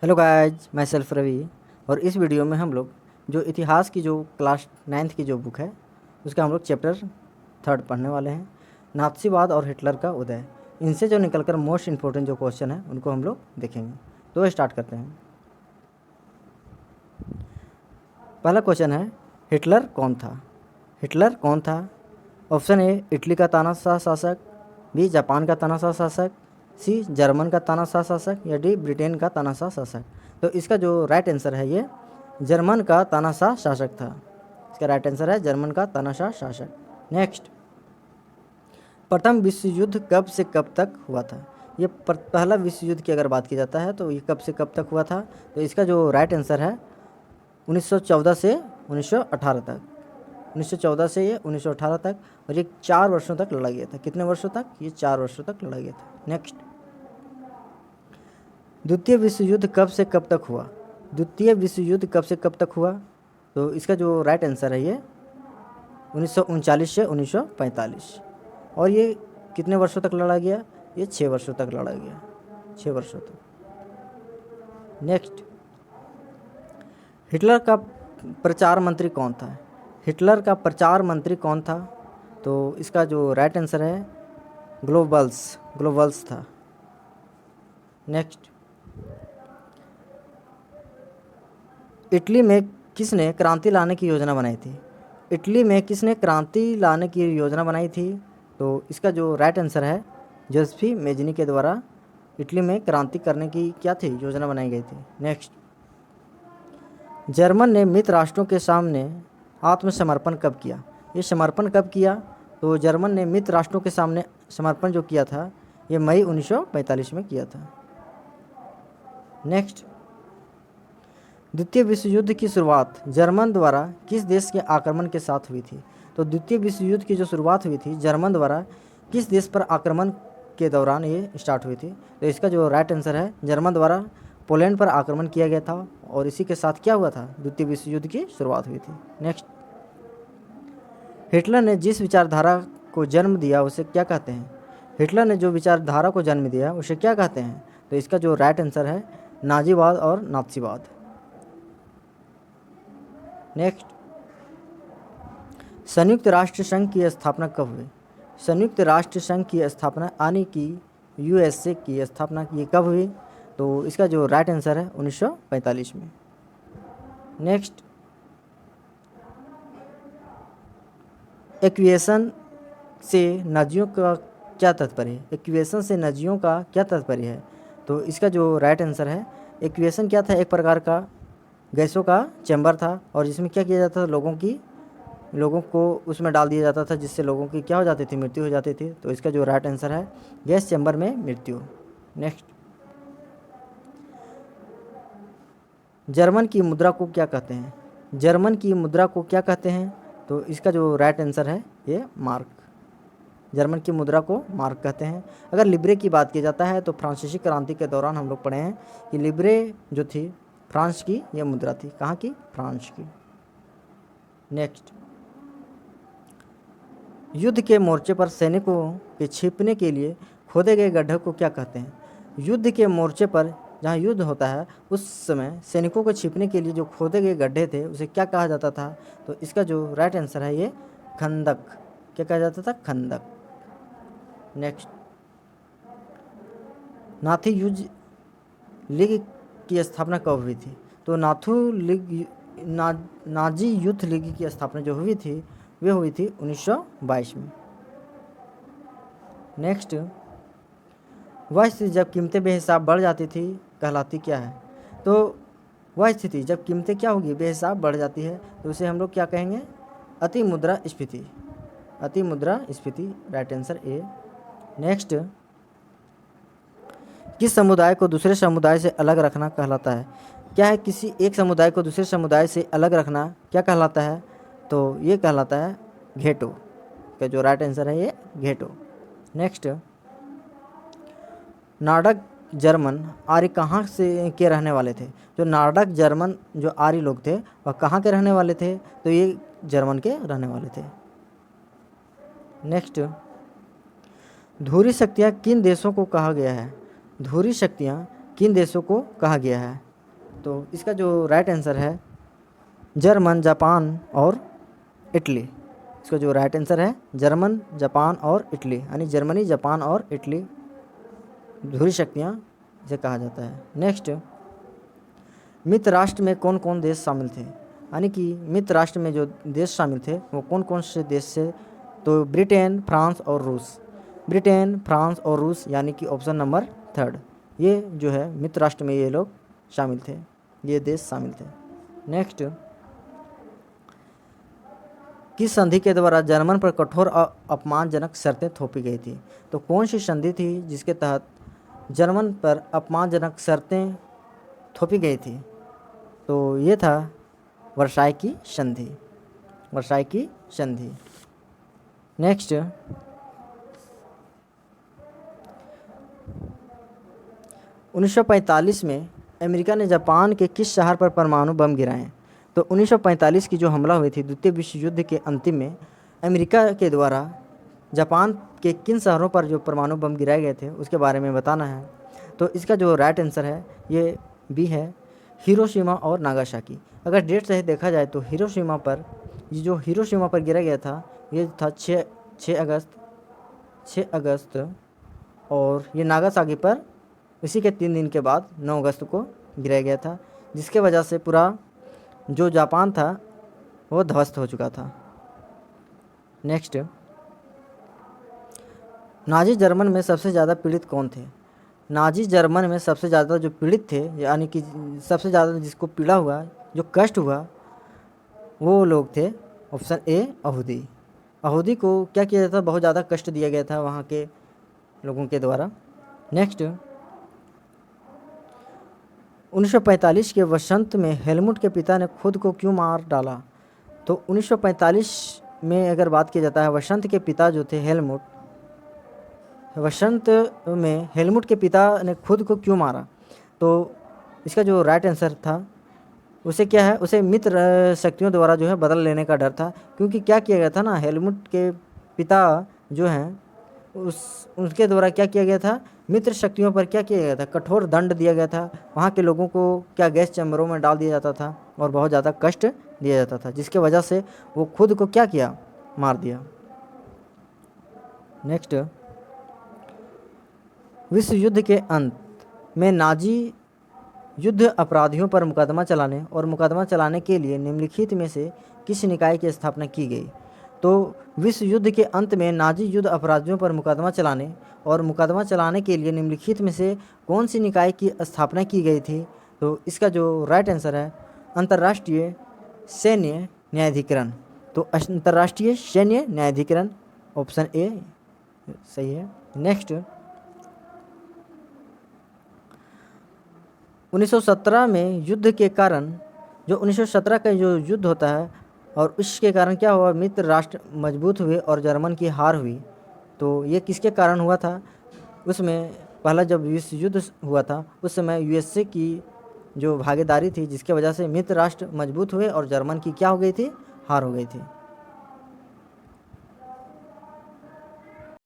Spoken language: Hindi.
हेलो गाइज, मैं सेल्फ रवि। और इस वीडियो में हम लोग जो इतिहास की जो क्लास 9th की जो बुक है उसका हम लोग चैप्टर 3 पढ़ने वाले हैं, नाथसीवाद और हिटलर का उदय। इनसे जो निकलकर मोस्ट इम्पोर्टेंट जो क्वेश्चन है उनको हम लोग देखेंगे। तो स्टार्ट करते हैं। पहला क्वेश्चन है, हिटलर कौन था? हिटलर कौन था? ऑप्शन ए इटली का तानाशाह शासक, बी जापान का तानाशाह शासक, सी जर्मन का तानाशाह शासक या डी ब्रिटेन का तानाशाह शासक। तो इसका जो राइट आंसर है ये जर्मन का तानाशाह शासक था। इसका राइट आंसर है जर्मन का तानाशाह शासक। नेक्स्ट, प्रथम विश्व युद्ध कब से कब तक हुआ था? ये पहला विश्व युद्ध की अगर बात की जाता है तो ये कब से कब तक हुआ था? तो इसका जो राइट आंसर है 1914 से 1918 तक। 1914 से ये 1918 तक, और ये 4 वर्षों तक लड़ा गया था। कितने वर्षों तक? ये 4 वर्षों तक लड़ा गया था। नेक्स्ट, द्वितीय विश्व युद्ध कब से कब तक हुआ? द्वितीय विश्व युद्ध कब से कब तक हुआ? तो इसका जो राइट आंसर है ये 1939 से 1945। और ये कितने वर्षों तक लड़ा गया? ये 6 वर्षों तक लड़ा गया, 6 वर्षों तक। नेक्स्ट, हिटलर का प्रचार मंत्री कौन था? हिटलर का प्रचार मंत्री कौन था? तो इसका जो राइट आंसर है ग्लोबल्स था। नेक्स्ट, इटली में किसने क्रांति लाने की योजना बनाई थी? इटली में किसने क्रांति लाने की योजना बनाई थी? तो इसका जो राइट आंसर है जोसेफी मेज़नी के द्वारा इटली में क्रांति करने की क्या थी? योजना बनाई गई थी। नेक्स्ट, जर्मन ने मित्र राष्ट्रों के सामने आत्मसमर्पण कब किया? ये समर्पण कब किया? तो जर्मन ने मित्र राष्ट्रों के सामने समर्पण जो किया था ये मई 1945 में किया था। नेक्स्ट, द्वितीय विश्व युद्ध की शुरुआत जर्मन द्वारा किस देश के आक्रमण के साथ हुई थी? तो द्वितीय विश्व युद्ध की जो शुरुआत हुई थी जर्मन द्वारा किस देश पर आक्रमण के दौरान ये स्टार्ट हुई थी? तो इसका जो राइट आंसर है जर्मन द्वारा पोलैंड पर आक्रमण किया गया था, और इसी के साथ क्या हुआ था? द्वितीय विश्व युद्ध की शुरुआत हुई थी। नेक्स्ट, हिटलर ने जिस विचारधारा को जन्म दिया उसे क्या कहते हैं? हिटलर ने जो विचारधारा को जन्म दिया उसे क्या कहते हैं? तो इसका जो राइट आंसर है नाजीवाद और नाथसीवाद। नेक्स्ट, संयुक्त राष्ट्र संघ की स्थापना कब हुई? संयुक्त राष्ट्र संघ की स्थापना यानी कि यूएसए की स्थापना की कब हुई? तो इसका जो राइट आंसर है 1945 में। नेक्स्ट, एक्विएशन से नाजियों का क्या तात्पर्य है? एक्विएशन से नाजियों का क्या तात्पर्य है? तो इसका जो राइट आंसर है एक्विएशन क्या था? एक प्रकार का गैसों का चैम्बर था, और जिसमें क्या किया जाता था लोगों को उसमें डाल दिया जाता था, जिससे लोगों की क्या हो जाती थी? मृत्यु हो जाती थी। तो इसका जो राइट आंसर है गैस चैम्बर में मृत्यु। नेक्स्ट, जर्मन की मुद्रा को क्या कहते हैं? जर्मन की मुद्रा को क्या कहते हैं? तो इसका जो राइट आंसर है ये मार्क। जर्मन की मुद्रा को मार्क कहते हैं। अगर लिब्रे की बात की जाता है तो फ्रांसीसी क्रांति के दौरान हम लोग पढ़े हैं कि लिब्रे जो थी फ्रांस की ये मुद्रा थी। कहाँ की? फ्रांस की। नेक्स्ट, युद्ध के मोर्चे पर सैनिकों के छिपने के लिए खोदे गए गड्ढे को क्या कहते हैं? युद्ध के मोर्चे पर जहाँ युद्ध होता है उस समय सैनिकों को छिपने के लिए जो खोदे गए गड्ढे थे उसे क्या कहा जाता था? तो इसका जो राइट आंसर है ये खंदक। क्या कहा जाता था? खंदक। नेक्स्ट, नाथी युद्ध लीग की स्थापना कब हुई थी? तो नाजी यूथ लीग की स्थापना जो हुई थी वे हुई थी 1922 में। नेक्स्ट, वह स्थिति जब कीमतें बेहिसाब बढ़ जाती थी कहलाती क्या है? तो वह स्थिति जब कीमतें क्या होगी? बेहिसाब बढ़ जाती है, तो उसे हम लोग क्या कहेंगे? अति मुद्रास्फीति। अति मुद्रास्फीति, राइट आंसर ए। नेक्स्ट, किस समुदाय को दूसरे समुदाय से अलग रखना कहलाता है? क्या है? किसी एक समुदाय को दूसरे समुदाय से अलग रखना क्या कहलाता है? तो ये कहलाता है घेटो। का जो राइट आंसर है ये घेटो। नेक्स्ट, नार्डक जर्मन आर्य कहाँ से के रहने वाले थे? जो नार्डक जर्मन जो आर्य लोग थे वह कहाँ के रहने वाले थे? तो ये जर्मन के रहने वाले थे। नेक्स्ट, धुरी शक्तियाँ किन देशों को कहा गया है? धुरी शक्तियाँ किन देशों को कहा गया है? तो इसका जो राइट आंसर है जर्मन, जापान और इटली। इसका जो राइट आंसर है जर्मन, जापान और इटली, यानी जर्मनी, जापान और इटली ध्रुवीय शक्तियाँ इसे कहा जाता है। नेक्स्ट, मित्र राष्ट्र में कौन कौन देश शामिल थे, यानी कि मित्र राष्ट्र में जो देश शामिल थे वो कौन कौन से देश से, तो ब्रिटेन, फ्रांस और रूस। ब्रिटेन, फ्रांस और रूस, यानी कि ऑप्शन नंबर 3, ये जो है मित्र राष्ट्र में ये लोग शामिल थे, ये देश शामिल थे। नेक्स्ट, किस संधि के द्वारा जर्मन पर कठोर अपमानजनक शर्तें थोपी गई थी, तो कौन सी संधि थी जिसके तहत जर्मन पर अपमानजनक शर्तें थोपी गई थी, तो ये था वर्साई की संधि, वर्साई की संधि। नेक्स्ट, 1945 में अमेरिका ने जापान के किस शहर पर परमाणु बम गिराए, तो 1945 की जो हमला हुई थी द्वितीय विश्व युद्ध के अंतिम में अमेरिका के द्वारा जापान के किन शहरों पर जो परमाणु बम गिराए गए थे उसके बारे में बताना है। तो इसका जो राइट आंसर है ये बी है, हिरोशिमा और नागासाकी। अगर डेट से देखा जाए तो हिरोशिमा पर, ये जो हिरोशिमा पर गिरा गया था ये था 6 अगस्त और ये नागासाकी पर इसी के 3 दिन के बाद 9 अगस्त को गिराया गया था, जिसके वजह से पूरा जो जापान था वो ध्वस्त हो चुका था। नेक्स्ट, नाजी जर्मन में सबसे ज़्यादा पीड़ित कौन थे, नाजी जर्मन में सबसे ज़्यादा जो पीड़ित थे, यानी कि सबसे ज़्यादा जिसको पीड़ा हुआ, जो कष्ट हुआ, वो लोग थे ऑप्शन ए यहूदी। यहूदी को क्या किया जाता था, बहुत ज़्यादा कष्ट दिया गया था वहाँ के लोगों के द्वारा। नेक्स्ट, 1945 के वसंत में हेलमुट के पिता ने खुद को क्यों मार डाला, तो 1945 में अगर बात की जाता है वसंत के पिता जो थे हेलमुट, वसंत में हेलमुट के पिता ने खुद को क्यों मारा, तो इसका जो राइट आंसर था उसे क्या है, उसे मित्र शक्तियों द्वारा जो है बदल लेने का डर था। क्योंकि क्या किया गया था ना, हेलमुट के पिता जो हैं उनके द्वारा क्या किया गया था, मित्र शक्तियों पर क्या किया गया था, कठोर दंड दिया गया था। वहाँ के लोगों को क्या गैस चैम्बरों में डाल दिया जाता था और बहुत ज़्यादा कष्ट दिया जाता था, जिसके वजह से वो खुद को क्या किया, मार दिया। नेक्स्ट, विश्व युद्ध के अंत में नाजी युद्ध अपराधियों पर मुकदमा चलाने और मुकदमा चलाने के लिए निम्नलिखित में से किस निकाय की स्थापना की गई, तो विश्व युद्ध के अंत में नाजी युद्ध अपराधियों पर मुकदमा चलाने और मुकदमा चलाने के लिए निम्नलिखित में से कौन सी निकाय की स्थापना की गई थी, तो इसका जो राइट आंसर है अंतर्राष्ट्रीय सैन्य न्यायाधिकरण। तो अंतर्राष्ट्रीय सैन्य न्यायाधिकरण ऑप्शन ए सही है। नेक्स्ट, 1917 में युद्ध के कारण, जो 1917 का जो युद्ध होता है और उसके कारण क्या हुआ, मित्र राष्ट्र मजबूत हुए और जर्मन की हार हुई, तो ये किसके कारण हुआ था, उसमें पहला जब विश्व युद्ध हुआ था उस समय यूएसए की जो भागीदारी थी, जिसके वजह से मित्र राष्ट्र मजबूत हुए और जर्मन की क्या हो गई थी, हार हो गई थी।